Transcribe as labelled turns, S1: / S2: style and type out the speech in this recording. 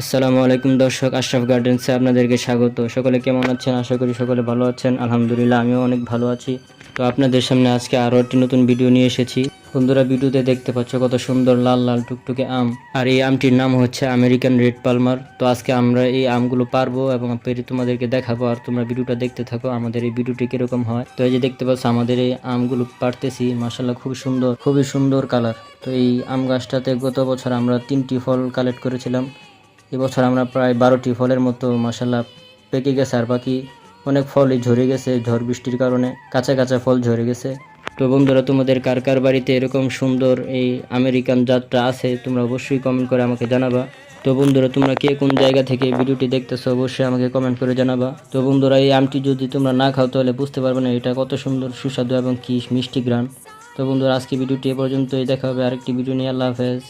S1: আসসালামু আলাইকুম দর্শক, আশরাফ গার্ডেন্সে আপনাদেরকে স্বাগত। সকলে কেমন আছেন? আশা করি সকলে ভালো আছেন। আলহামদুলিল্লাহ, আমিও অনেক ভালো আছি। তো আপনাদের সামনে আজকে আরও একটি নতুন ভিডিও নিয়ে এসেছি। বন্ধুরা, ভিডিওতে দেখতে পাচ্ছ কত সুন্দর লাল লাল টুকটুকে আম, আর এই আমটির নাম হচ্ছে আমেরিকান রেড পালমার। তো আজকে আমরা এই আমগুলো পারবো এবং পেরে তোমাদেরকে দেখাবো, আর তোমরা ভিডিওটা দেখতে থাকো আমাদের এই ভিডিওটি কিরকম হয়। তো এই যে দেখতে পাচ্ছ আমাদের এই আমগুলো পারতেছি, মাশাআল্লাহ খুবই সুন্দর, খুবই সুন্দর কালার। তো এই আম গাছটাতে গত বছর আমরা 3টি ফল কালেক্ট করেছিলাম। এবছর আমরা প্রায় 12টি ফলের মতো মাশাআল্লাহ পেকে গেছে, আর বাকি অনেক ফলই ঝরে গেছে ঝড় বৃষ্টির কারণে, কাঁচা কাঁচা ফল ঝরে গেছে। তো বন্ধুরা, তোমাদের কার কার বাড়িতে এরকম সুন্দর এই আমেরিকান জাতটা আছে তোমরা অবশ্যই কমেন্ট করে আমাকে জানাবা। তো বন্ধুরা, তোমরা কে কোন জায়গা থেকে ভিডিওটি দেখতেছো অবশ্যই আমাকে কমেন্ট করে জানাবা। তো বন্ধুরা, এই আমটি যদি তোমরা না খাও তাহলে বুঝতে পারবে না এটা কত সুন্দর সুস্বাদু এবং কি মিষ্টি গ্রান। তো বন্ধুরা, আজকে ভিডিওটি এ পর্যন্তই। দেখা হবে আরেকটি ভিডিও নিয়ে। আল্লাহ হাফেজ।